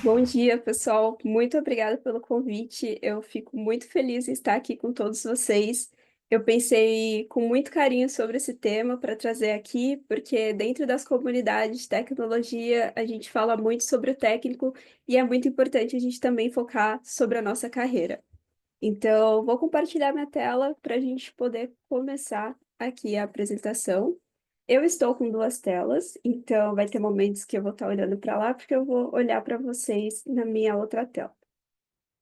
Bom dia, pessoal. Muito obrigada pelo convite. Eu fico muito feliz em estar aqui com todos vocês. Eu pensei com muito carinho sobre esse tema para trazer aqui, porque dentro das comunidades de tecnologia, a gente fala muito sobre o técnico e é muito importante a gente também focar sobre a nossa carreira. Então, vou compartilhar minha tela para a gente poder começar aqui a apresentação. Eu estou com duas telas, então vai ter momentos que eu vou estar olhando para lá, porque eu vou olhar para vocês na minha outra tela.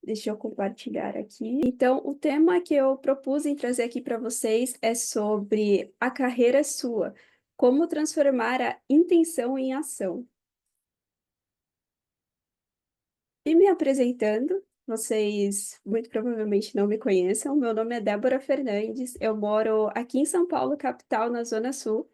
Deixa eu compartilhar aqui. Então, o tema que eu propus em trazer aqui para vocês é sobre a carreira sua, como transformar a intenção em ação. E me apresentando, vocês muito provavelmente não me conheçam, meu nome é Débora Fernandes, eu moro aqui em São Paulo, capital, na Zona Sul.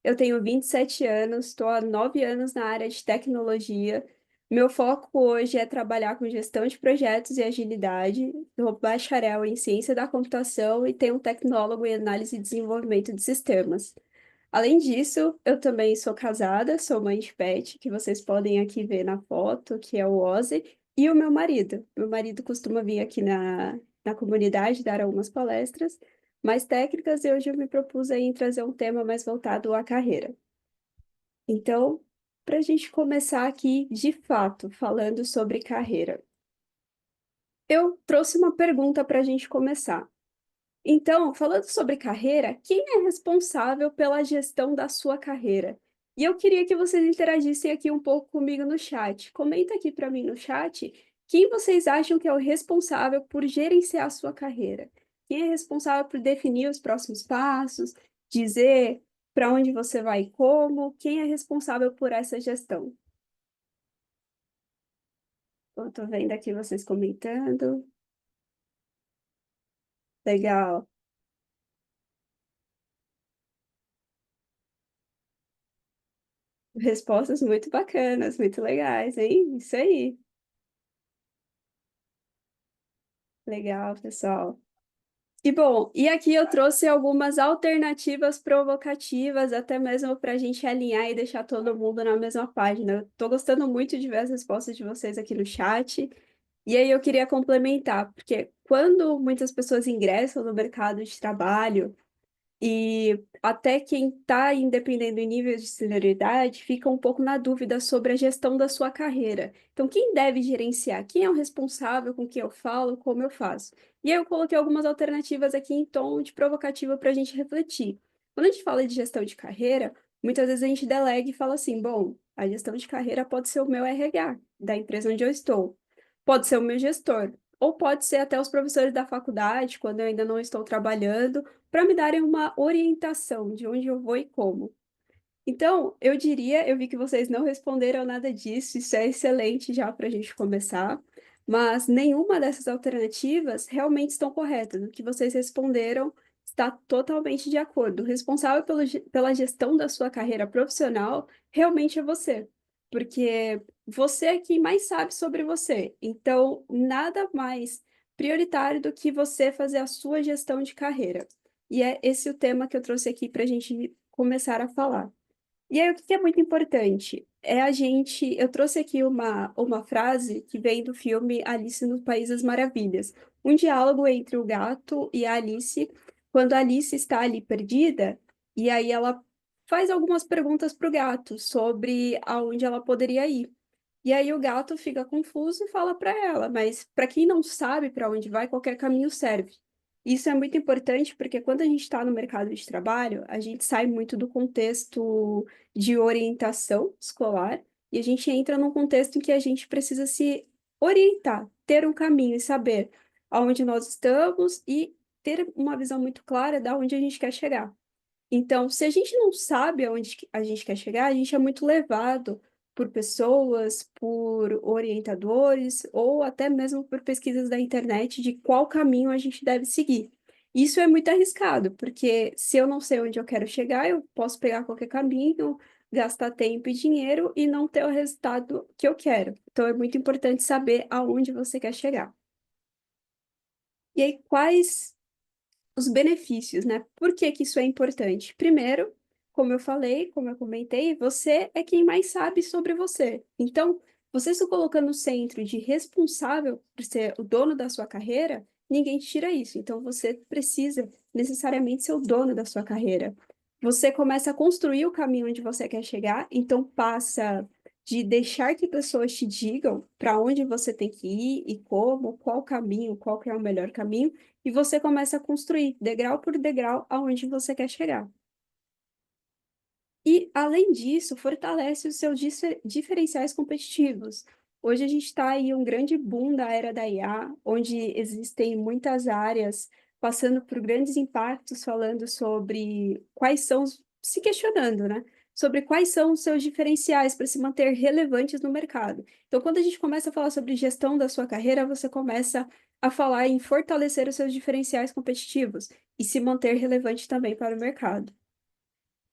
Eu tenho 27 anos, estou há 9 anos na área de tecnologia. Meu foco hoje é trabalhar com gestão de projetos e agilidade. Sou bacharel em ciência da computação e tenho um tecnólogo em análise e desenvolvimento de sistemas. Além disso, eu também sou casada, sou mãe de pet, que vocês podem aqui ver na foto, que é o Ozzy, e o meu marido. Meu marido costuma vir aqui na comunidade dar algumas palestras mais técnicas, e hoje eu me propus aí em trazer um tema mais voltado à carreira. Então, para a gente começar aqui, de fato, falando sobre carreira, eu trouxe uma pergunta para a gente começar. Então, falando sobre carreira, quem é responsável pela gestão da sua carreira? E eu queria que vocês interagissem aqui um pouco comigo no chat. Comenta aqui para mim no chat quem vocês acham que é o responsável por gerenciar a sua carreira. Quem é responsável por definir os próximos passos, dizer para onde você vai e como? Quem é responsável por essa gestão? Eu estou vendo aqui vocês comentando. Legal. Respostas muito bacanas, muito legais, hein? Isso aí. Legal, pessoal. E bom, e aqui eu trouxe algumas alternativas provocativas, até mesmo para a gente alinhar e deixar todo mundo na mesma página. Eu tô gostando muito de ver as respostas de vocês aqui no chat. E aí eu queria complementar, porque quando muitas pessoas ingressam no mercado de trabalho, e até quem está independendo em nível de senioridade fica um pouco na dúvida sobre a gestão da sua carreira. Então, quem deve gerenciar? Quem é o responsável com quem eu falo, como eu faço? E aí eu coloquei algumas alternativas aqui em tom de provocativa para a gente refletir. Quando a gente fala de gestão de carreira, muitas vezes a gente delega e fala assim: bom, a gestão de carreira pode ser o meu RH, da empresa onde eu estou, pode ser o meu gestor, ou pode ser até os professores da faculdade, quando eu ainda não estou trabalhando para me darem uma orientação de onde eu vou e como. Então, eu diria, eu vi que vocês não responderam nada disso, isso é excelente já para a gente começar, mas nenhuma dessas alternativas realmente estão corretas. O que vocês responderam está totalmente de acordo. O responsável pela gestão da sua carreira profissional realmente é você, porque você é quem mais sabe sobre você. Então, nada mais prioritário do que você fazer a sua gestão de carreira. E é esse o tema que eu trouxe aqui para a gente começar a falar. E aí, o que é muito importante? É a gente. Eu trouxe aqui uma frase que vem do filme Alice no País das Maravilhas. Um diálogo entre o gato e a Alice, quando a Alice está ali perdida, e aí ela faz algumas perguntas para o gato sobre aonde ela poderia ir. E aí o gato fica confuso e fala para ela, mas para quem não sabe para onde vai, qualquer caminho serve. Isso é muito importante porque quando a gente está no mercado de trabalho, a gente sai muito do contexto de orientação escolar e a gente entra num contexto em que a gente precisa se orientar, ter um caminho e saber aonde nós estamos e ter uma visão muito clara de onde a gente quer chegar. Então, se a gente não sabe aonde a gente quer chegar, a gente é muito levado por pessoas, por orientadores ou até mesmo por pesquisas da internet de qual caminho a gente deve seguir. Isso é muito arriscado, porque se eu não sei onde eu quero chegar, eu posso pegar qualquer caminho, gastar tempo e dinheiro e não ter o resultado que eu quero. Então, é muito importante saber aonde você quer chegar. E aí, quais os benefícios, né? Por que que isso é importante? Primeiro, como eu falei, como eu comentei, você é quem mais sabe sobre você. Então, Você se colocando no centro de responsável por ser o dono da sua carreira, ninguém te tira isso. Então, você precisa necessariamente ser o dono da sua carreira. Você começa a construir o caminho onde você quer chegar, então passa de deixar que pessoas te digam para onde você tem que ir e como, qual caminho, qual que é o melhor caminho, e você começa a construir degrau por degrau aonde você quer chegar. E, além disso, fortalece os seus diferenciais competitivos. Hoje a gente está em um grande boom da era da IA, onde existem muitas áreas passando por grandes impactos, falando sobre quais são, se questionando, né? Sobre quais são os seus diferenciais para se manter relevantes no mercado. Então, quando a gente começa a falar sobre gestão da sua carreira, você começa a falar em fortalecer os seus diferenciais competitivos e se manter relevante também para o mercado.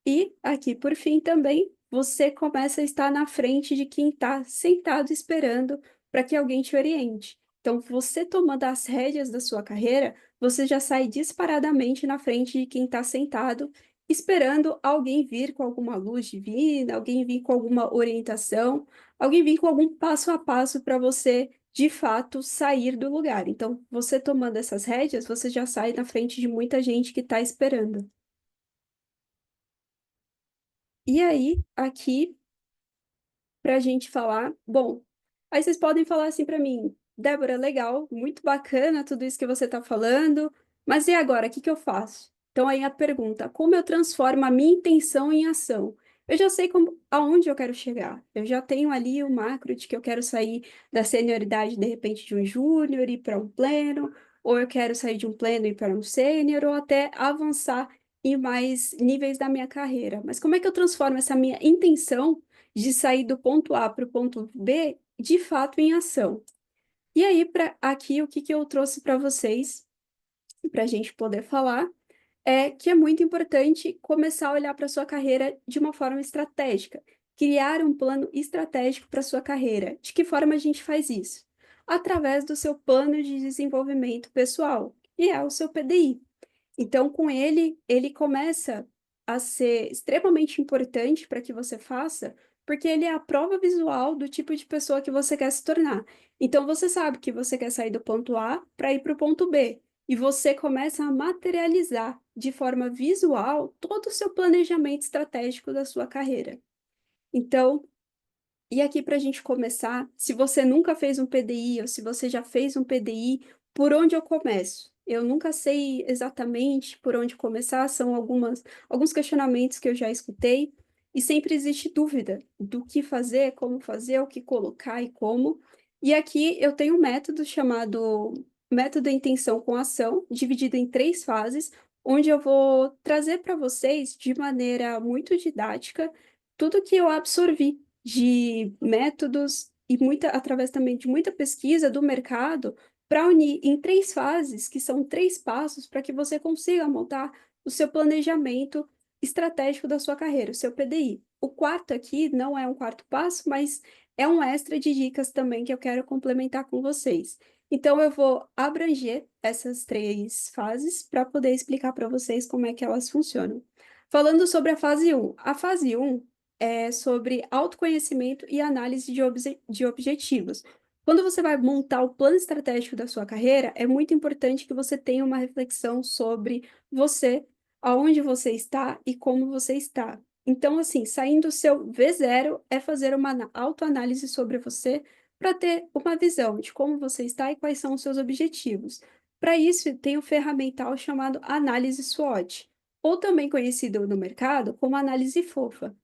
E aqui, por fim, também você começa a estar na frente de quem está sentado esperando para que alguém te oriente. Então, você tomando as rédeas da sua carreira, você já sai disparadamente na frente de quem está sentado, esperando alguém vir com alguma luz divina, alguém vir com alguma orientação, alguém vir com algum passo a passo para você, de fato, sair do lugar. Então, você tomando essas rédeas, você já sai na frente de muita gente que está esperando. E aí, aqui, para a gente falar, bom, aí vocês podem falar assim para mim, Débora, legal, muito bacana tudo isso que você está falando, mas e agora, o que que eu faço? Então aí a pergunta, como eu transformo a minha intenção em ação? Eu já sei como, aonde eu quero chegar. Eu já tenho ali o macro de que eu quero sair da senioridade, de repente, de um júnior e ir para um pleno, ou eu quero sair de um pleno e ir para um sênior, ou até avançar em mais níveis da minha carreira. Mas como é que eu transformo essa minha intenção de sair do ponto A para o ponto B, de fato em ação? E aí, para aqui, o que que eu trouxe para vocês, para a gente poder falar, é que é muito importante começar a olhar para a sua carreira de uma forma estratégica, criar um plano estratégico para a sua carreira. De que forma a gente faz isso? Através do seu plano de desenvolvimento pessoal, que é o seu PDI. Então, com ele, ele começa a ser extremamente importante para que você faça, porque ele é a prova visual do tipo de pessoa que você quer se tornar. Então, você sabe que você quer sair do ponto A para ir para o ponto B, e você começa a materializar de forma visual todo o seu planejamento estratégico da sua carreira. Então, e aqui para a gente começar, se você nunca fez um PDI ou se você já fez um PDI, por onde eu começo? Eu nunca sei exatamente por onde começar, são alguns questionamentos que eu já escutei, e sempre existe dúvida do que fazer, como fazer, o que colocar e como. E aqui eu tenho um método chamado método intenção com ação, dividido em três fases, onde eu vou trazer para vocês de maneira muito didática tudo que eu absorvi de métodos e muita, através também de muita pesquisa do mercado, para unir em três fases, que são três passos, para que você consiga montar o seu planejamento estratégico da sua carreira, o seu PDI. O quarto aqui não é um quarto passo, mas é um extra de dicas também que eu quero complementar com vocês. Então, eu vou abranger essas três fases para poder explicar para vocês como é que elas funcionam. Falando sobre a fase um é sobre autoconhecimento e análise de objetivos. Quando você vai montar o plano estratégico da sua carreira, é muito importante que você tenha uma reflexão sobre você, aonde você está e como você está. Então, assim, saindo do seu V0 é fazer uma autoanálise sobre você para ter uma visão de como você está e quais são os seus objetivos. Para isso, tem o ferramental chamado análise SWOT, ou também conhecido no mercado como análise fofa.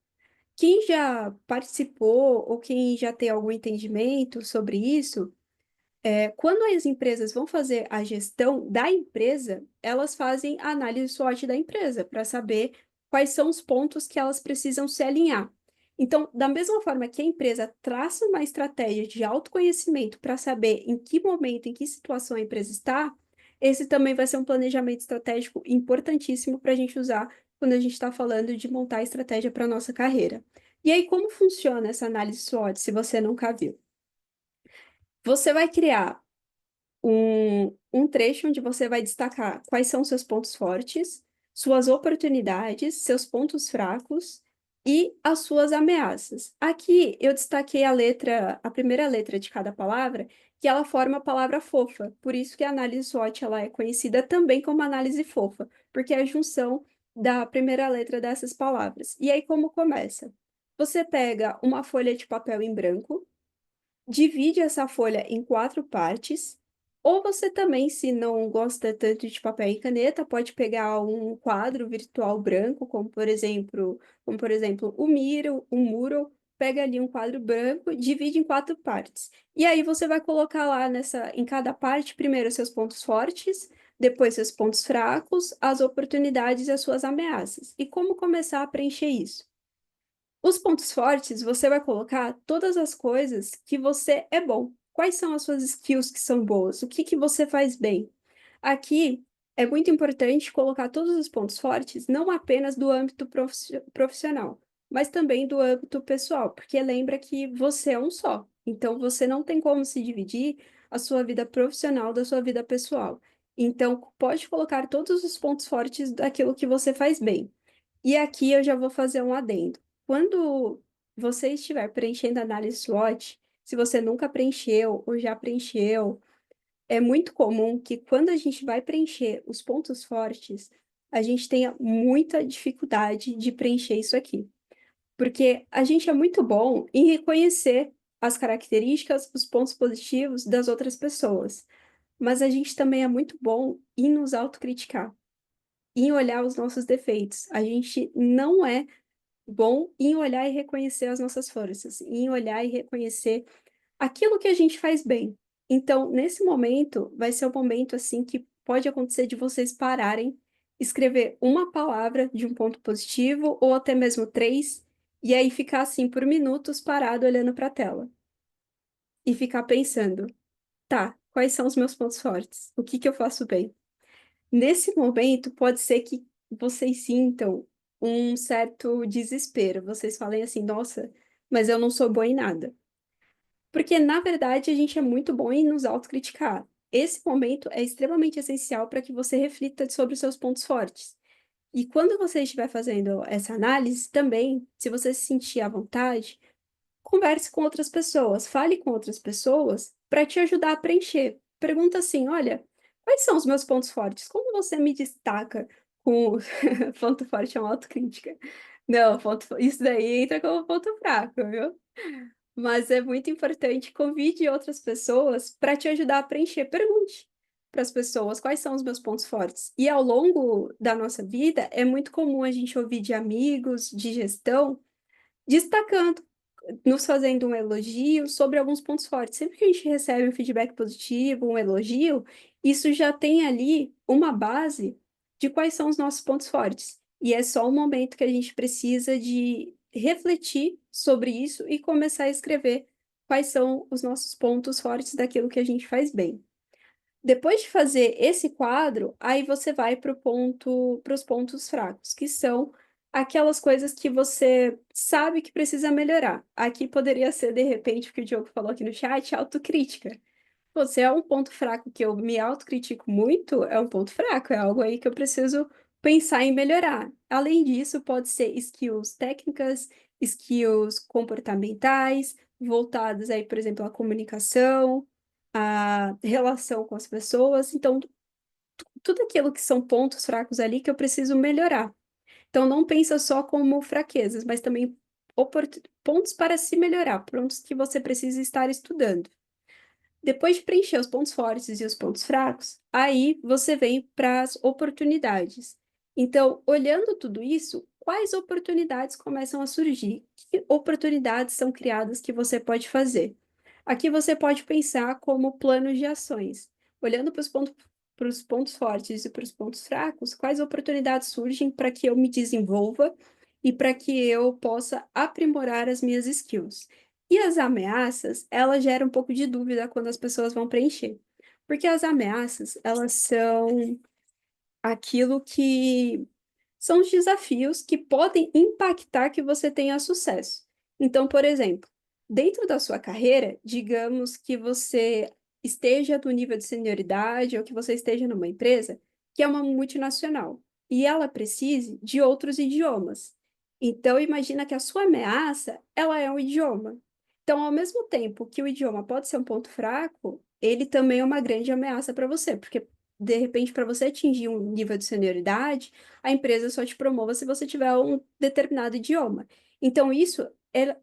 Quem já participou ou quem já tem algum entendimento sobre isso, quando as empresas vão fazer a gestão da empresa, elas fazem a análise SWOT da empresa para saber quais são os pontos que elas precisam se alinhar. Então, da mesma forma que a empresa traça uma estratégia de autoconhecimento para saber em que momento, em que situação a empresa está, esse também vai ser um planejamento estratégico importantíssimo para a gente usar quando a gente está falando de montar a estratégia para a nossa carreira. E aí, como funciona essa análise SWOT, se você nunca viu? Você vai criar um trecho onde você vai destacar quais são seus pontos fortes, suas oportunidades, seus pontos fracos e as suas ameaças. Aqui eu destaquei a primeira letra de cada palavra, que ela forma a palavra fofa. Por isso que a análise SWOT ela é conhecida também como análise fofa, porque é a junção da primeira letra dessas palavras. E aí como começa? Você pega uma folha de papel em branco, divide essa folha em quatro partes, ou você também, se não gosta tanto de papel e caneta, pode pegar um quadro virtual branco, como por exemplo, o Miro, pega ali um quadro branco, divide em quatro partes. E aí você vai colocar lá em cada parte, primeiro seus pontos fortes, depois seus pontos fracos, as oportunidades e as suas ameaças. E como começar a preencher isso? Os pontos fortes, você vai colocar todas as coisas que você é bom. Quais são as suas skills que são boas? O que que você faz bem? Aqui é muito importante colocar todos os pontos fortes, não apenas do âmbito profissional, mas também do âmbito pessoal, porque lembra que você é um só. Então você não tem como se dividir a sua vida profissional da sua vida pessoal. Então pode colocar todos os pontos fortes daquilo que você faz bem. E aqui eu já vou fazer um adendo. Quando você estiver preenchendo a análise SWOT, se você nunca preencheu ou já preencheu, é muito comum que quando a gente vai preencher os pontos fortes, a gente tenha muita dificuldade de preencher isso aqui. Porque a gente é muito bom em reconhecer as características, os pontos positivos das outras pessoas, mas a gente também é muito bom em nos autocriticar, em olhar os nossos defeitos. A gente não é bom em olhar e reconhecer as nossas forças, em olhar e reconhecer aquilo que a gente faz bem. Então, nesse momento, vai ser um momento assim que pode acontecer de vocês pararem, escrever uma palavra de um ponto positivo ou até mesmo três, e aí ficar assim por minutos parado olhando para a tela e ficar pensando, tá, quais são os meus pontos fortes? O que que eu faço bem? Nesse momento, pode ser que vocês sintam um certo desespero. Vocês falem assim, nossa, mas eu não sou boa em nada. Porque, na verdade, a gente é muito bom em nos autocriticar. Esse momento é extremamente essencial para que você reflita sobre os seus pontos fortes. E quando você estiver fazendo essa análise, também, se você se sentir à vontade, converse com outras pessoas, fale com outras pessoas para te ajudar a preencher. Pergunta assim: olha, quais são os meus pontos fortes? Como você me destaca com ponto forte é uma autocrítica? Não, isso daí entra como ponto fraco, viu? Mas é muito importante, convide outras pessoas para te ajudar a preencher. Pergunte para as pessoas quais são os meus pontos fortes. E ao longo da nossa vida, é muito comum a gente ouvir de amigos, de gestão, destacando, nos fazendo um elogio sobre alguns pontos fortes. Sempre que a gente recebe um feedback positivo, um elogio, isso já tem ali uma base de quais são os nossos pontos fortes. E é só o momento que a gente precisa de refletir sobre isso e começar a escrever quais são os nossos pontos fortes daquilo que a gente faz bem. Depois de fazer esse quadro, aí você vai para os pontos fracos, que são aquelas coisas que você sabe que precisa melhorar. Aqui poderia ser, de repente, o que o Diogo falou aqui no chat, autocrítica. Você é um ponto fraco que eu me autocritico muito, é um ponto fraco, é algo aí que eu preciso pensar em melhorar. Além disso, pode ser skills técnicas, skills comportamentais, voltadas aí, por exemplo, à comunicação, à relação com as pessoas. Então, tudo aquilo que são pontos fracos ali que eu preciso melhorar. Então, não pensa só como fraquezas, mas também pontos para se melhorar, pontos que você precisa estar estudando. Depois de preencher os pontos fortes e os pontos fracos, aí você vem para as oportunidades. Então, olhando tudo isso, quais oportunidades começam a surgir? Que oportunidades são criadas que você pode fazer? Aqui você pode pensar como planos de ações. Olhando para os pontos fortes e para os pontos fracos, quais oportunidades surgem para que eu me desenvolva e para que eu possa aprimorar as minhas skills? E as ameaças, elas geram um pouco de dúvida quando as pessoas vão preencher. Porque as ameaças, elas são aquilo que são os desafios que podem impactar que você tenha sucesso. Então, por exemplo, dentro da sua carreira, digamos que você esteja no nível de senioridade ou que você esteja numa empresa que é uma multinacional e ela precise de outros idiomas. Então, imagina que a sua ameaça, ela é um idioma. Então, ao mesmo tempo que o idioma pode ser um ponto fraco, ele também é uma grande ameaça para você, porque, de repente, para você atingir um nível de senioridade, a empresa só te promova se você tiver um determinado idioma. Então, isso,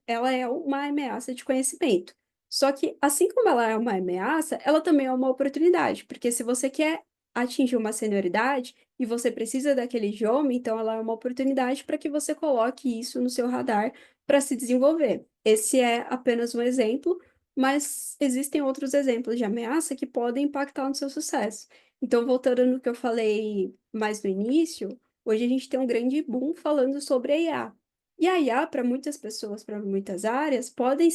ela é uma ameaça de conhecimento. Só que, assim como ela é uma ameaça, ela também é uma oportunidade, porque se você quer atingir uma senioridade, e você precisa daquele idioma, então ela é uma oportunidade para que você coloque isso no seu radar para se desenvolver. Esse é apenas um exemplo, mas existem outros exemplos de ameaça que podem impactar no seu sucesso. Então, voltando no que eu falei mais no início, hoje a gente tem um grande boom falando sobre a IA. E a IA, para muitas pessoas, para muitas áreas, pode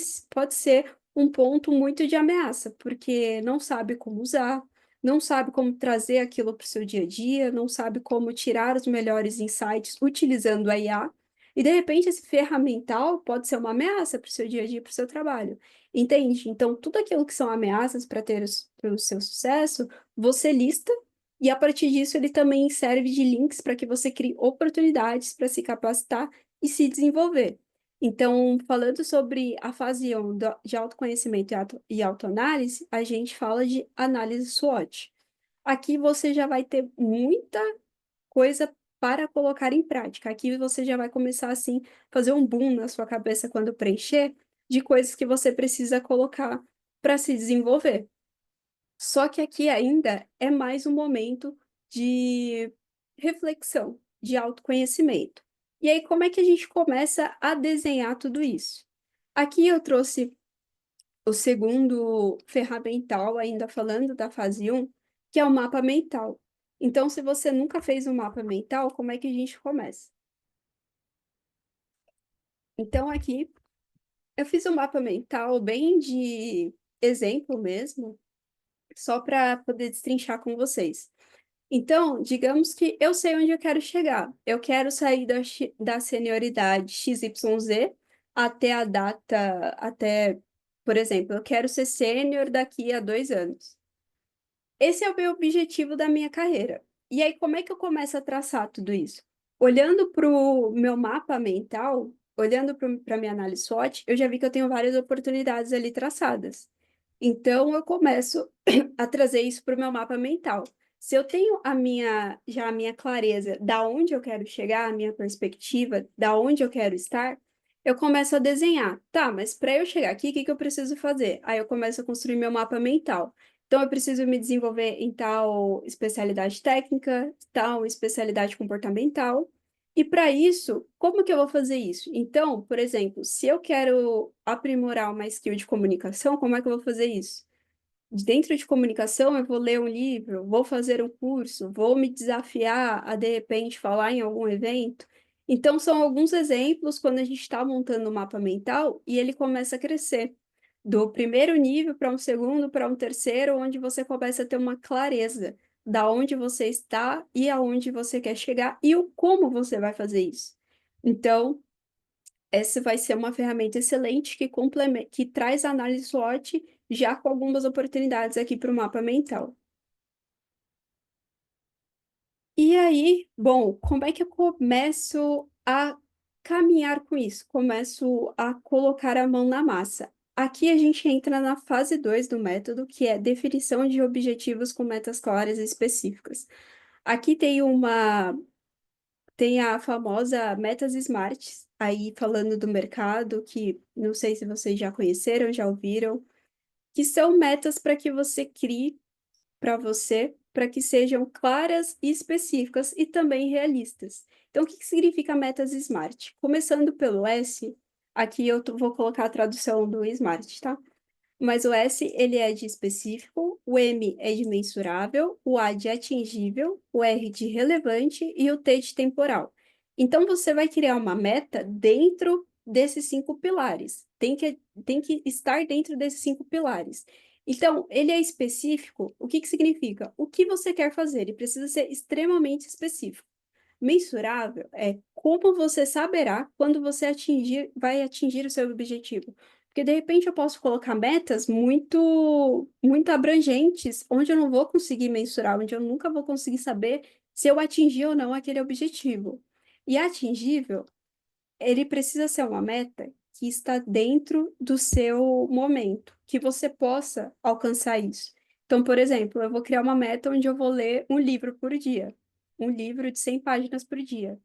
ser um ponto muito de ameaça, porque não sabe como usar, não sabe como trazer aquilo para o seu dia a dia, não sabe como tirar os melhores insights utilizando a IA. E de repente esse ferramental pode ser uma ameaça para o seu dia a dia, para o seu trabalho. Entende? Então, tudo aquilo que são ameaças para ter para o seu sucesso, você lista, e a partir disso ele também serve de links para que você crie oportunidades para se capacitar e se desenvolver. Então, falando sobre a fase 1 de autoconhecimento e autoanálise, a gente fala de análise SWOT. Aqui você já vai ter muita coisa para colocar em prática. Aqui você já vai começar assim, fazer um boom na sua cabeça quando preencher de coisas que você precisa colocar para se desenvolver. Só que aqui ainda é mais um momento de reflexão, de autoconhecimento. E aí, como é que a gente começa a desenhar tudo isso? Aqui eu trouxe o segundo ferramental, ainda falando da fase 1, que é o mapa mental. Então, se você nunca fez um mapa mental, como é que a gente começa? Então, aqui eu fiz um mapa mental bem de exemplo mesmo, só para poder destrinchar com vocês. Então, digamos que eu sei onde eu quero chegar. Eu quero sair da senioridade XYZ até a data, até, por exemplo, eu quero ser sênior daqui a 2 anos. Esse é o meu objetivo da minha carreira. E aí, como é que eu começo a traçar tudo isso? Olhando para o meu mapa mental, olhando para a minha análise SWOT, eu já vi que eu tenho várias oportunidades ali traçadas. Então, eu começo a trazer isso para o meu mapa mental. Se eu tenho já a minha clareza da onde eu quero chegar, a minha perspectiva, da onde eu quero estar, eu começo a desenhar. Tá, mas para eu chegar aqui, o que que eu preciso fazer? Aí eu começo a construir meu mapa mental. Então, eu preciso me desenvolver em tal especialidade técnica, tal especialidade comportamental. E para isso, como que eu vou fazer isso? Então, por exemplo, se eu quero aprimorar uma skill de comunicação, como é que eu vou fazer isso? Dentro de comunicação, eu vou ler um livro, vou fazer um curso, vou me desafiar a, de repente, falar em algum evento. Então, são alguns exemplos quando a gente está montando o mapa mental e ele começa a crescer. Do primeiro nível para um segundo, para um terceiro, onde você começa a ter uma clareza da onde você está e aonde você quer chegar e o como você vai fazer isso. Então, essa vai ser uma ferramenta excelente que complementa, que traz a análise SWOT já com algumas oportunidades aqui para o mapa mental. E aí, bom, como é que eu começo a caminhar com isso? Começo a colocar a mão na massa. Aqui a gente entra na fase 2 do método, que é definição de objetivos com metas claras e específicas. Aqui tem a famosa metas SMART, aí falando do mercado, que não sei se vocês já conheceram, já ouviram, que são metas para que você crie para você, para que sejam claras e específicas e também realistas. Então, o que que significa metas SMART? Começando pelo S, aqui eu vou colocar a tradução do SMART, tá? Mas o S, ele é de específico, o M é de mensurável, o A de atingível, o R de relevante e o T de temporal. Então, você vai criar uma meta dentro desses 5 pilares. Tem que estar dentro desses 5 pilares. Então, ele é específico. O que que significa? O que você quer fazer? Ele precisa ser extremamente específico. Mensurável é como você saberá quando você vai atingir o seu objetivo. Porque de repente eu posso colocar metas muito abrangentes, onde eu não vou conseguir mensurar, onde eu nunca vou conseguir saber se eu atingi ou não aquele objetivo. E atingível ele precisa ser uma meta que está dentro do seu momento, que você possa alcançar isso. Então, por exemplo, eu vou criar uma meta onde eu vou ler um livro por dia, um livro de 100 páginas por dia.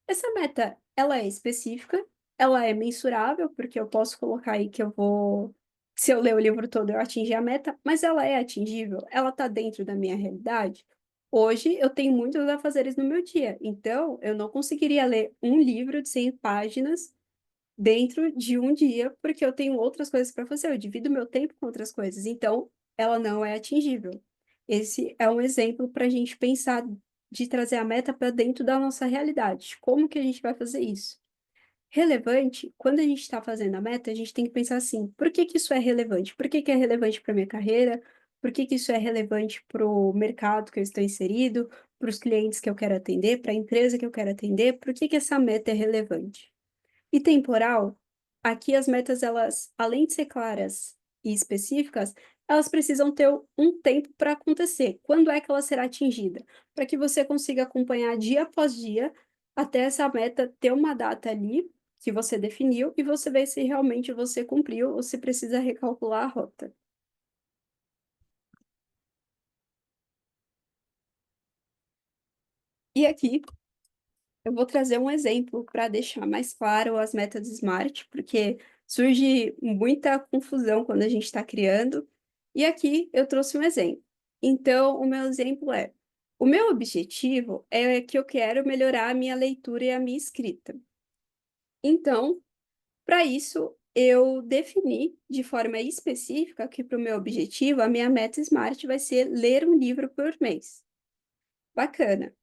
Essa meta, ela é específica, ela é mensurável, porque eu posso colocar aí que eu vou, se eu ler o livro todo, eu atingir a meta, mas ela é atingível, ela está dentro da minha realidade. Hoje eu tenho muitos afazeres no meu dia, então eu não conseguiria ler um livro de 100 páginas dentro de um dia, porque eu tenho outras coisas para fazer, eu divido meu tempo com outras coisas, então ela não é atingível. Esse é um exemplo para a gente pensar de trazer a meta para dentro da nossa realidade. Como que a gente vai fazer isso? Relevante, quando a gente está fazendo a meta, a gente tem que pensar assim: por que que isso é relevante? Por que que é relevante para minha carreira? Por que que isso é relevante para o mercado que eu estou inserido? Para os clientes que eu quero atender? Para a empresa que eu quero atender? Por que que essa meta é relevante? E temporal, aqui as metas, elas, além de ser claras e específicas, elas precisam ter um tempo para acontecer. Quando é que ela será atingida? Para que você consiga acompanhar dia após dia, até essa meta ter uma data ali que você definiu e você ver se realmente você cumpriu ou se precisa recalcular a rota. E aqui eu vou trazer um exemplo para deixar mais claro as metas SMART, porque surge muita confusão quando a gente está criando. E aqui eu trouxe um exemplo. Então, o meu exemplo é: o meu objetivo é que eu quero melhorar a minha leitura e a minha escrita. Então, para isso, eu defini de forma específica que para o meu objetivo, a minha meta SMART vai ser ler um livro por mês. Bacana.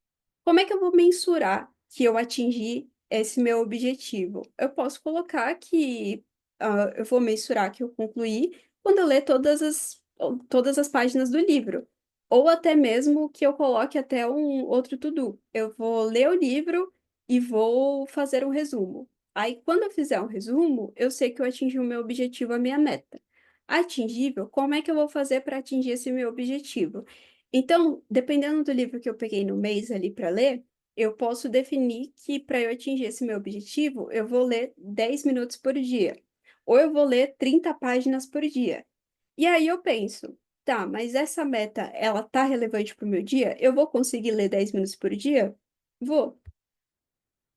Como é que eu vou mensurar que eu atingi esse meu objetivo? Eu posso colocar que eu vou mensurar que eu concluí quando eu ler todas as páginas do livro. Ou até mesmo que eu coloque até um outro to-do. Eu vou ler o livro e vou fazer um resumo. Aí, quando eu fizer um resumo, eu sei que eu atingi o meu objetivo, a minha meta. Atingível, como é que eu vou fazer para atingir esse meu objetivo? Então, dependendo do livro que eu peguei no mês ali para ler, eu posso definir que para eu atingir esse meu objetivo, eu vou ler 10 minutos por dia, ou eu vou ler 30 páginas por dia. E aí eu penso, tá, mas essa meta, ela tá relevante para o meu dia? Eu vou conseguir ler 10 minutos por dia? Vou.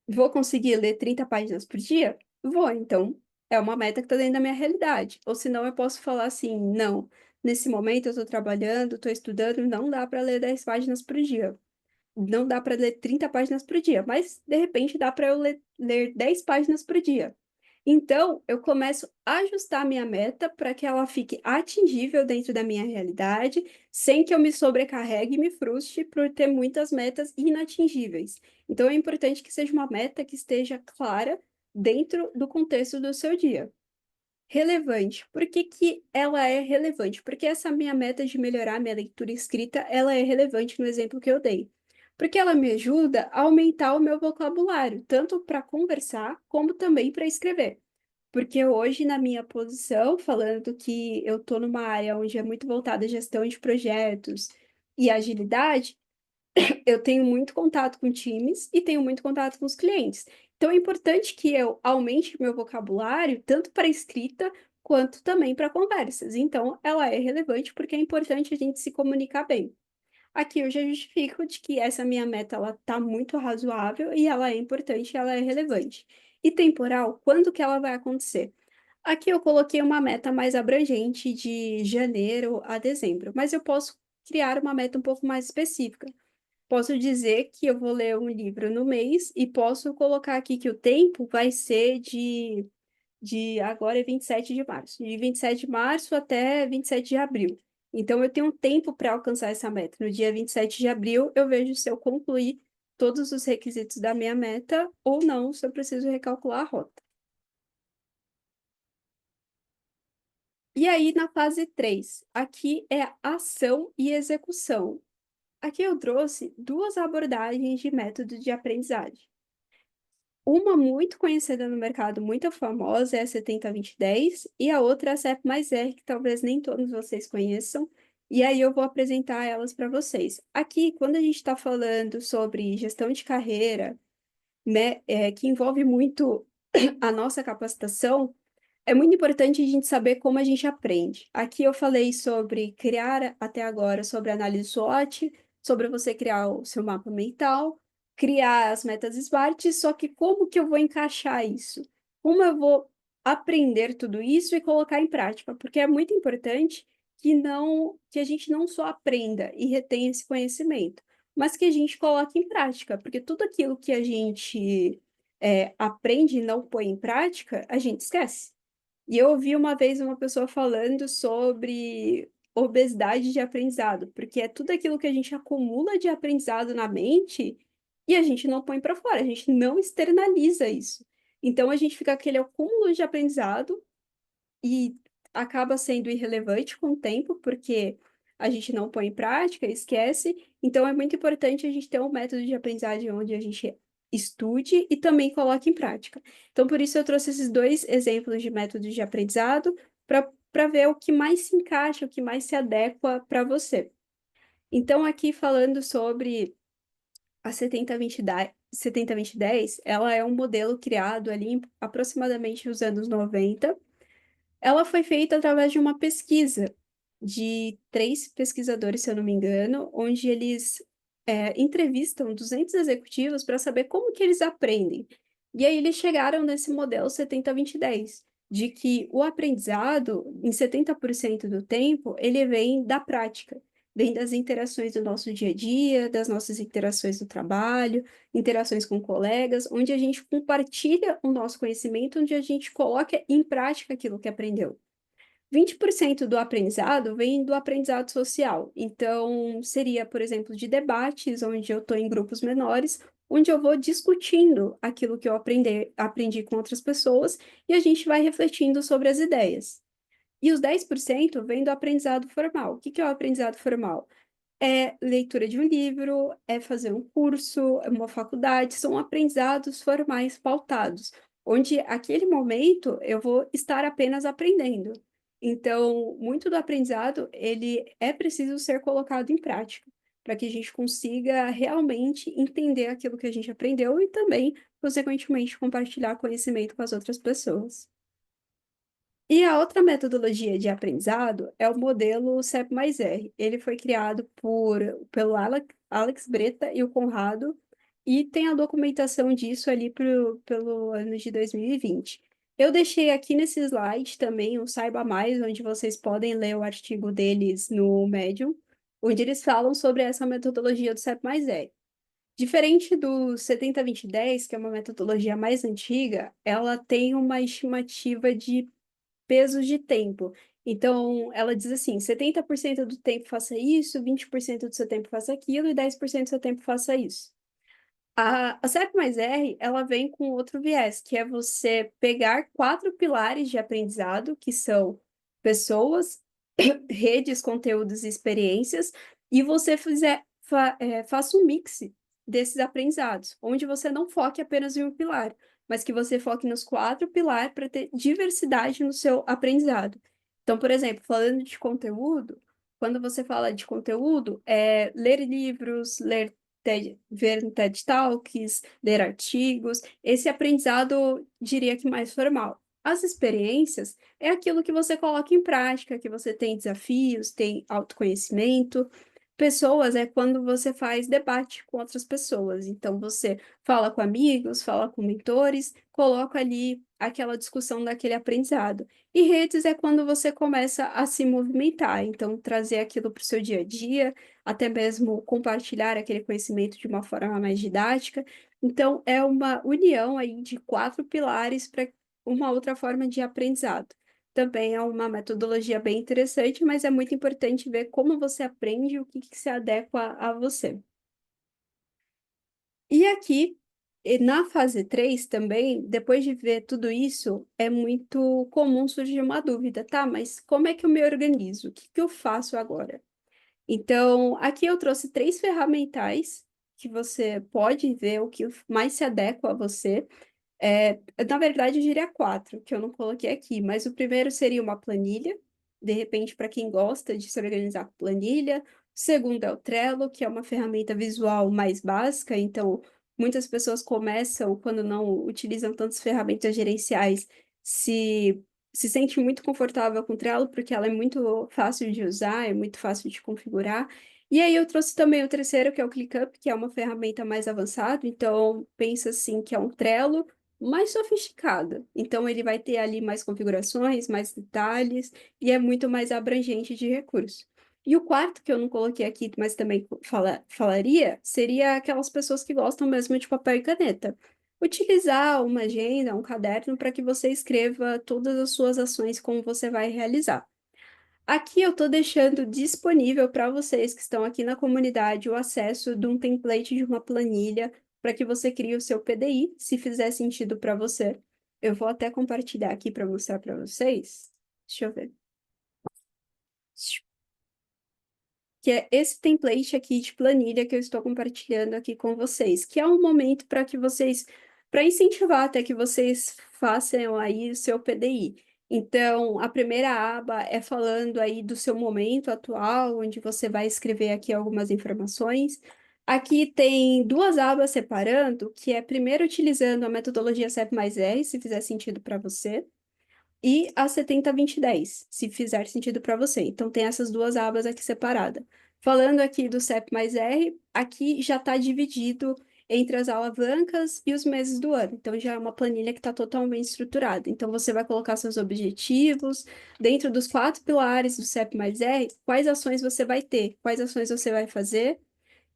Vou conseguir ler 30 páginas por dia? Vou, então é uma meta que está dentro da minha realidade. Ou senão eu posso falar assim, não, nesse momento eu estou trabalhando, estou estudando, não dá para ler 10 páginas por dia. Não dá para ler 30 páginas por dia, mas de repente dá para eu ler 10 páginas por dia. Então, eu começo a ajustar a minha meta para que ela fique atingível dentro da minha realidade, sem que eu me sobrecarregue e me frustre por ter muitas metas inatingíveis. Então, é importante que seja uma meta que esteja clara dentro do contexto do seu dia. Relevante. Por que que ela é relevante? Porque essa minha meta de melhorar minha leitura escrita, ela é relevante no exemplo que eu dei. Porque ela me ajuda a aumentar o meu vocabulário, tanto para conversar como também para escrever. Porque hoje, na minha posição, falando que eu estou numa área onde é muito voltada à gestão de projetos e agilidade, eu tenho muito contato com times e tenho muito contato com os clientes. Então é importante que eu aumente meu vocabulário, tanto para escrita quanto também para conversas. Então, ela é relevante porque é importante a gente se comunicar bem. Aqui eu já justifico de que essa minha meta ela tá muito razoável e ela é importante, ela é relevante. E temporal, quando que ela vai acontecer? Aqui eu coloquei uma meta mais abrangente de janeiro a dezembro, mas eu posso criar uma meta um pouco mais específica. Posso dizer que eu vou ler um livro no mês e posso colocar aqui que o tempo vai ser de agora é 27 de março, de 27 de março até 27 de abril. Então eu tenho um tempo para alcançar essa meta. No dia 27 de abril, eu vejo se eu concluí todos os requisitos da minha meta ou não, se eu preciso recalcular a rota. E aí, na fase 3, aqui é ação e execução. Aqui eu trouxe duas abordagens de método de aprendizagem. Uma muito conhecida no mercado, muito famosa, é a 70-20-10, e a outra é a CEP mais R, que talvez nem todos vocês conheçam, e aí eu vou apresentar elas para vocês. Aqui, quando a gente está falando sobre gestão de carreira, né, que envolve muito. a nossa capacitação, é muito importante a gente saber como a gente aprende. Aqui eu falei sobre criar até agora, sobre análise SWOT, sobre você criar o seu mapa mental, criar as metas SMART, só que como que eu vou encaixar isso? Como eu vou aprender tudo isso e colocar em prática? Porque é muito importante que a gente não só aprenda e retenha esse conhecimento, mas que a gente coloque em prática, porque tudo aquilo que a gente aprende e não põe em prática, a gente esquece. E eu ouvi uma vez uma pessoa falando sobre obesidade de aprendizado, porque é tudo aquilo que a gente acumula de aprendizado na mente e a gente não põe para fora, a gente não externaliza isso. Então a gente fica com aquele acúmulo de aprendizado e acaba sendo irrelevante com o tempo, porque a gente não põe em prática, esquece. Então é muito importante a gente ter um método de aprendizagem onde a gente estude e também coloque em prática. Então, por isso eu trouxe esses dois exemplos de métodos de aprendizado para ver o que mais se encaixa, o que mais se adequa para você. Então, aqui falando sobre a 70-20-10, ela é um modelo criado ali aproximadamente nos anos 90. Ela foi feita através de uma pesquisa de três pesquisadores, se eu não me engano, onde eles entrevistam 200 executivos para saber como que eles aprendem. E aí eles chegaram nesse modelo 70-20-10, de que o aprendizado, em 70% do tempo, ele vem da prática, vem das interações do nosso dia a dia, das nossas interações no trabalho, interações com colegas, onde a gente compartilha o nosso conhecimento, onde a gente coloca em prática aquilo que aprendeu. 20% do aprendizado vem do aprendizado social. Então, seria, por exemplo, de debates, onde eu estou em grupos menores, onde eu vou discutindo aquilo que eu aprendi com outras pessoas e a gente vai refletindo sobre as ideias. E os 10% vem do aprendizado formal. O que que é o aprendizado formal? É leitura de um livro, é fazer um curso, é uma faculdade, são aprendizados formais pautados, onde aquele momento eu vou estar apenas aprendendo. Então, muito do aprendizado, ele é preciso ser colocado em prática, para que a gente consiga realmente entender aquilo que a gente aprendeu e também, consequentemente, compartilhar conhecimento com as outras pessoas. E a outra metodologia de aprendizado é o modelo CEP mais R. Ele foi criado pelo Alex Breta e o Conrado, e tem a documentação disso ali pelo ano de 2020. Eu deixei aqui nesse slide também um Saiba Mais, onde vocês podem ler o artigo deles no Medium, onde eles falam sobre essa metodologia do CEP mais R. Diferente do 70-20-10, que é uma metodologia mais antiga, ela tem uma estimativa de pesos de tempo. Então, ela diz assim: 70% do tempo faça isso, 20% do seu tempo faça aquilo e 10% do seu tempo faça isso. A CEP mais R, ela vem com outro viés, que é você pegar quatro pilares de aprendizado, que são pessoas, redes, conteúdos e experiências, e você faça um mix desses aprendizados, onde você não foque apenas em um pilar, mas que você foque nos quatro pilares para ter diversidade no seu aprendizado. Então, por exemplo, falando de conteúdo, quando você fala de conteúdo, é ler livros, ver TED Talks, ler artigos, esse aprendizado, diria que mais formal. As experiências é aquilo que você coloca em prática, que você tem desafios, tem autoconhecimento. Pessoas é quando você faz debate com outras pessoas. Então, você fala com amigos, fala com mentores, coloca ali aquela discussão daquele aprendizado. E redes é quando você começa a se movimentar, então trazer aquilo para o seu dia a dia, até mesmo compartilhar aquele conhecimento de uma forma mais didática. Então, é uma união aí de quatro pilares para uma outra forma de aprendizado. Também é uma metodologia bem interessante, mas é muito importante ver como você aprende e o que que se adequa a você. E aqui, na fase 3 também, depois de ver tudo isso, é muito comum surgir uma dúvida, tá? Mas como é que eu me organizo? O que que eu faço agora? Então, aqui eu trouxe três ferramentais que você pode ver o que mais se adequa a você. Na verdade, eu diria quatro, que eu não coloquei aqui, mas o primeiro seria uma planilha, de repente, para quem gosta de se organizar com planilha. O segundo é o Trello, que é uma ferramenta visual mais básica, então muitas pessoas começam, quando não utilizam tantas ferramentas gerenciais, se, se sente muito confortável com o Trello, porque ela é muito fácil de usar, é muito fácil de configurar. E aí eu trouxe também o terceiro, que é o ClickUp, que é uma ferramenta mais avançada. Então, pensa assim que é um Trello mais sofisticado. Então, ele vai ter ali mais configurações, mais detalhes, e é muito mais abrangente de recursos. E o quarto, que eu não coloquei aqui, mas também falaria, seria aquelas pessoas que gostam mesmo de papel e caneta. Utilizar uma agenda, um caderno, para que você escreva todas as suas ações, como você vai realizar. Aqui eu estou deixando disponível para vocês que estão aqui na comunidade o acesso de um template de uma planilha para que você crie o seu PDI, se fizer sentido para você. Eu vou até compartilhar aqui para mostrar para vocês. Deixa eu ver. Que é esse template aqui de planilha que eu estou compartilhando aqui com vocês, que é um momento para que vocês, para incentivar até que vocês façam aí o seu PDI. Então, a primeira aba é falando aí do seu momento atual, onde você vai escrever aqui algumas informações. Aqui tem duas abas separando, que é primeiro utilizando a metodologia CEP mais R, se fizer sentido para você e a 70-20-10, se fizer sentido para você. Então, tem essas duas abas aqui separadas. Falando aqui do CEP mais R, aqui já está dividido entre as alavancas e os meses do ano. Então, já é uma planilha que está totalmente estruturada. Então, você vai colocar seus objetivos, dentro dos 4 pilares do CEP mais R, quais ações você vai ter, quais ações você vai fazer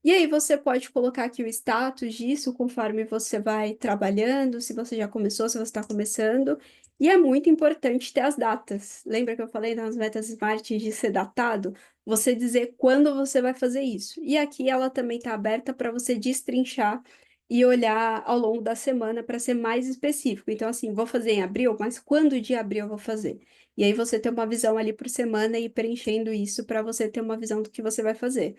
e aí você pode colocar aqui o status disso conforme você vai trabalhando, se você já começou, se você está começando. E é muito importante ter as datas. Lembra que eu falei nas metas Smart de ser datado? Você dizer quando você vai fazer isso. E aqui ela também está aberta para você destrinchar e olhar ao longo da semana para ser mais específico. Então, assim, vou fazer em abril, mas quando de abril eu vou fazer? E aí você tem uma visão ali por semana e preenchendo isso para você ter uma visão do que você vai fazer.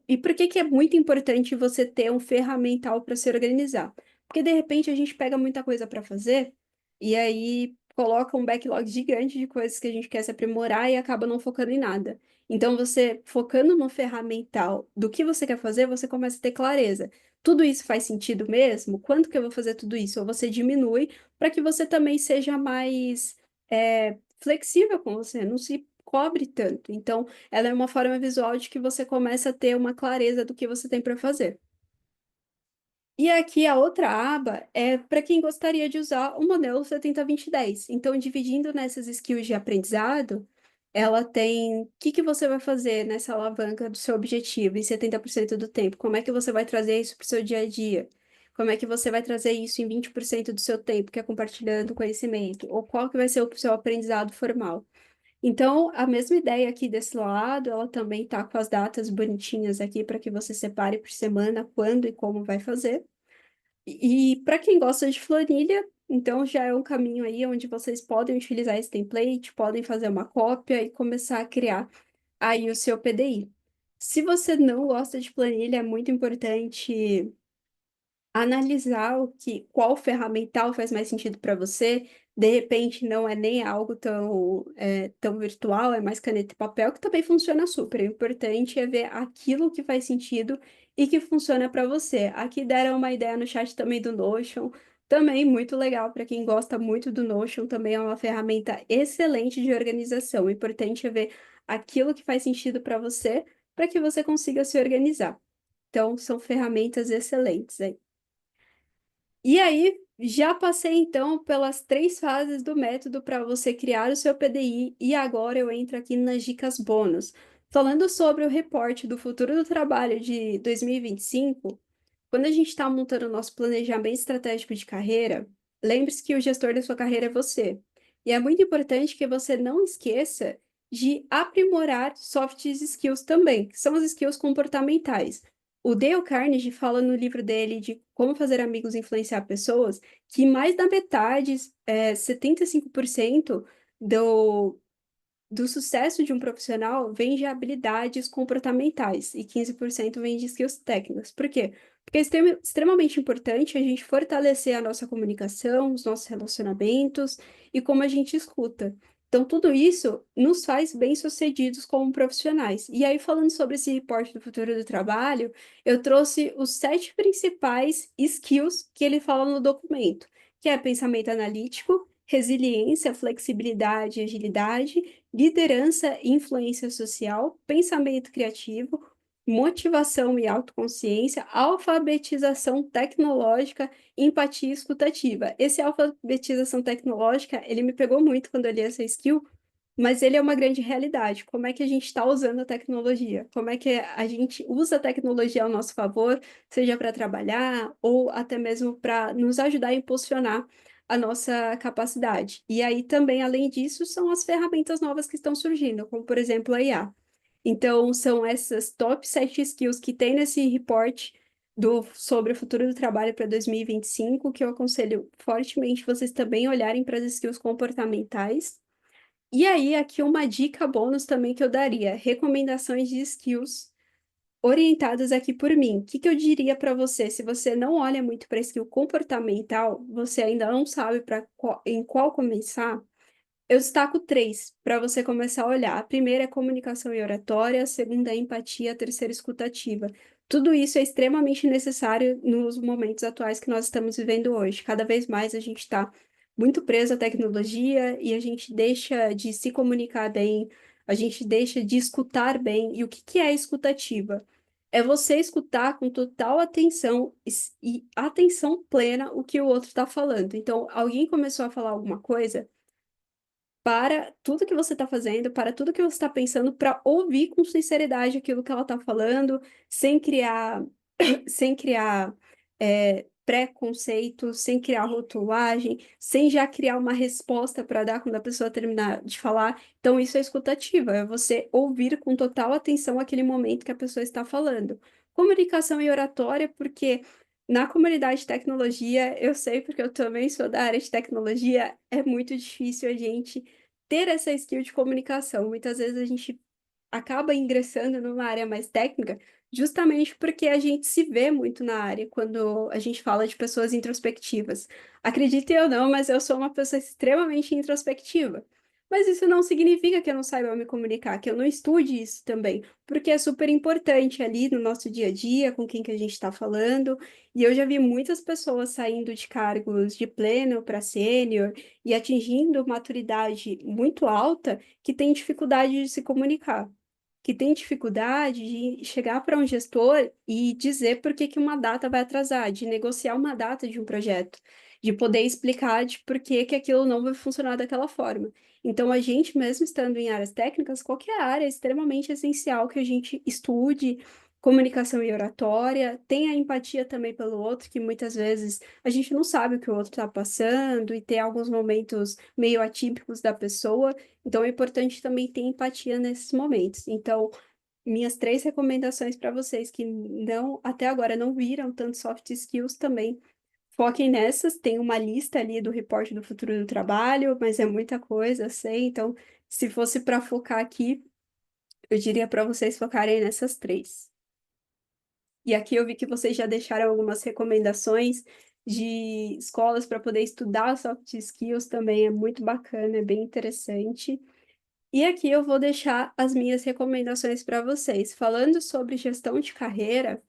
E por que que é muito importante você ter um ferramental para se organizar? Porque de repente a gente pega muita coisa para fazer e aí coloca um backlog gigante de coisas que a gente quer se aprimorar e acaba não focando em nada. Então, você focando no ferramental do que você quer fazer, você começa a ter clareza. Tudo isso faz sentido mesmo? Quando que eu vou fazer tudo isso? Ou você diminui para que você também seja mais flexível com você, não se cobre tanto. Então, ela é uma forma visual de que você começa a ter uma clareza do que você tem para fazer. E aqui a outra aba é para quem gostaria de usar o modelo 70-20-10. Então, dividindo nessas skills de aprendizado, ela tem o que que você vai fazer nessa alavanca do seu objetivo em 70% do tempo. Como é que você vai trazer isso para o seu dia a dia? Como é que você vai trazer isso em 20% do seu tempo, que é compartilhando conhecimento? Ou qual que vai ser o seu aprendizado formal? Então, a mesma ideia aqui desse lado, ela também tá com as datas bonitinhas aqui para que você separe por semana quando e como vai fazer. E para quem gosta de planilha, então já é um caminho aí onde vocês podem utilizar esse template, podem fazer uma cópia e começar a criar aí o seu PDI. Se você não gosta de planilha, é muito importante analisar qual ferramental faz mais sentido para você. De repente, não é nem algo tão virtual, é mais caneta e papel, que também funciona super. O importante é ver aquilo que faz sentido e que funciona para você. Aqui deram uma ideia no chat também do Notion, também muito legal para quem gosta muito do Notion, também é uma ferramenta excelente de organização. O importante é ver aquilo que faz sentido para que você consiga se organizar. Então, são ferramentas excelentes aí. E aí, já passei então pelas 3 fases do método para você criar o seu PDI, e agora eu entro aqui nas dicas bônus. Falando sobre o reporte do futuro do trabalho de 2025, quando a gente está montando o nosso planejamento estratégico de carreira, lembre-se que o gestor da sua carreira é você. E é muito importante que você não esqueça de aprimorar soft skills também, que são as skills comportamentais. O Dale Carnegie fala no livro dele de Como Fazer Amigos e Influenciar Pessoas, que mais da metade, 75% do sucesso de um profissional vem de habilidades comportamentais e 15% vem de skills técnicas. Por quê? Porque é extremamente importante a gente fortalecer a nossa comunicação, os nossos relacionamentos e como a gente escuta. Então, tudo isso nos faz bem-sucedidos como profissionais. E aí, falando sobre esse reporte do futuro do trabalho, eu trouxe os 7 principais skills que ele fala no documento, que é pensamento analítico, resiliência, flexibilidade, agilidade, liderança e influência social, pensamento criativo, motivação e autoconsciência, alfabetização tecnológica, empatia escutativa. Esse alfabetização tecnológica, ele me pegou muito quando eu li essa skill, mas ele é uma grande realidade. Como é que a gente está usando a tecnologia? Como é que a gente usa a tecnologia ao nosso favor, seja para trabalhar ou até mesmo para nos ajudar a impulsionar a nossa capacidade. E aí também, além disso, são as ferramentas novas que estão surgindo, como por exemplo a IA. Então, são essas top 7 skills que tem nesse report sobre o futuro do trabalho para 2025, que eu aconselho fortemente vocês também olharem para as skills comportamentais. E aí, aqui uma dica bônus também que eu daria, recomendações de skills orientadas aqui por mim. O que que eu diria para você? Se você não olha muito para skill comportamental, você ainda não sabe em qual começar, eu destaco 3 para você começar a olhar. A primeira é comunicação e oratória, a segunda é empatia, a terceira é escutativa. Tudo isso é extremamente necessário nos momentos atuais que nós estamos vivendo hoje. Cada vez mais a gente está muito preso à tecnologia e a gente deixa de se comunicar bem, a gente deixa de escutar bem. E o que que é escutativa? É você escutar com total atenção e atenção plena o que o outro está falando. Então, alguém começou a falar alguma coisa, para tudo que você está fazendo, para tudo que você está pensando, para ouvir com sinceridade aquilo que ela está falando, sem criar, sem criar preconceito, sem criar rotulagem, sem já criar uma resposta para dar quando a pessoa terminar de falar. Então, isso é escutativa, é você ouvir com total atenção aquele momento que a pessoa está falando. Comunicação e oratória, porque na comunidade de tecnologia, eu sei porque eu também sou da área de tecnologia, é muito difícil a gente ter essa skill de comunicação. Muitas vezes a gente acaba ingressando numa área mais técnica, justamente porque a gente se vê muito na área quando a gente fala de pessoas introspectivas. Acreditem ou não, mas eu sou uma pessoa extremamente introspectiva. Mas isso não significa que eu não saiba me comunicar, que eu não estude isso também, porque é super importante ali no nosso dia a dia, com quem que a gente está falando. E eu já vi muitas pessoas saindo de cargos de pleno para sênior e atingindo maturidade muito alta que têm dificuldade de se comunicar, que tem dificuldade de chegar para um gestor e dizer por que que uma data vai atrasar, de negociar uma data de um projeto, de poder explicar de por que que aquilo não vai funcionar daquela forma. Então, a gente mesmo estando em áreas técnicas, qualquer área é extremamente essencial que a gente estude comunicação e oratória, tenha empatia também pelo outro, que muitas vezes a gente não sabe o que o outro está passando e ter alguns momentos meio atípicos da pessoa. Então, é importante também ter empatia nesses momentos. Então, minhas 3 recomendações para vocês que não, até agora não viram tanto soft skills também, foquem nessas. Tem uma lista ali do reporte do futuro do trabalho, mas é muita coisa, eu sei. Então, se fosse para focar aqui, eu diria para vocês focarem nessas 3. E aqui eu vi que vocês já deixaram algumas recomendações de escolas para poder estudar soft skills também, é muito bacana, é bem interessante. E aqui eu vou deixar as minhas recomendações para vocês. Falando sobre gestão de carreira,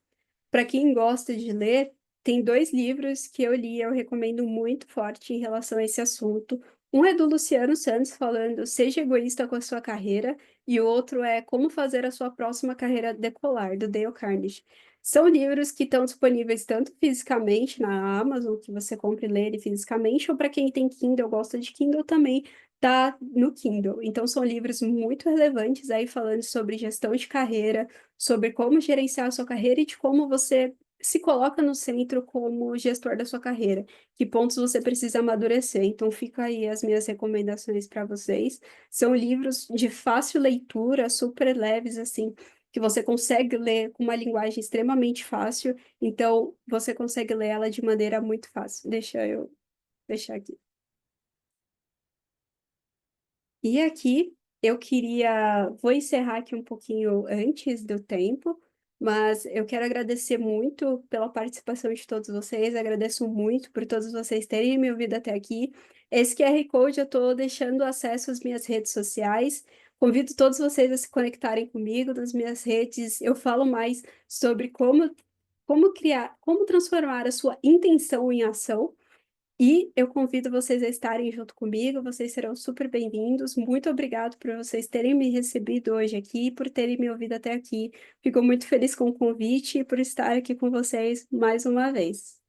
para quem gosta de ler, tem 2 livros que eu li, eu recomendo muito forte em relação a esse assunto. Um é do Luciano Santos, falando Seja Egoísta com a Sua Carreira, e o outro é Como Fazer a Sua Próxima Carreira Decolar, do Dale Carnegie. São livros que estão disponíveis tanto fisicamente na Amazon, que você compre e lê ele fisicamente, ou para quem tem Kindle, gosta de Kindle também, tá no Kindle. Então, são livros muito relevantes aí falando sobre gestão de carreira, sobre como gerenciar a sua carreira e de como você se coloca no centro como gestor da sua carreira, que pontos você precisa amadurecer. Então, fica aí as minhas recomendações para vocês. São livros de fácil leitura, super leves, assim, que você consegue ler com uma linguagem extremamente fácil. Então, você consegue ler ela de maneira muito fácil. Deixa eu deixar aqui. E aqui eu queria, vou encerrar aqui um pouquinho antes do tempo, Mas eu quero agradecer muito pela participação de todos vocês, agradeço muito por todos vocês terem me ouvido até aqui. Esse QR Code eu estou deixando acesso às minhas redes sociais. Convido todos vocês a se conectarem comigo nas minhas redes. Eu falo mais sobre como criar, como transformar a sua intenção em ação. E eu convido vocês a estarem junto comigo, vocês serão super bem-vindos. Muito obrigado por vocês terem me recebido hoje aqui, por terem me ouvido até aqui. Fico muito feliz com o convite e por estar aqui com vocês mais uma vez.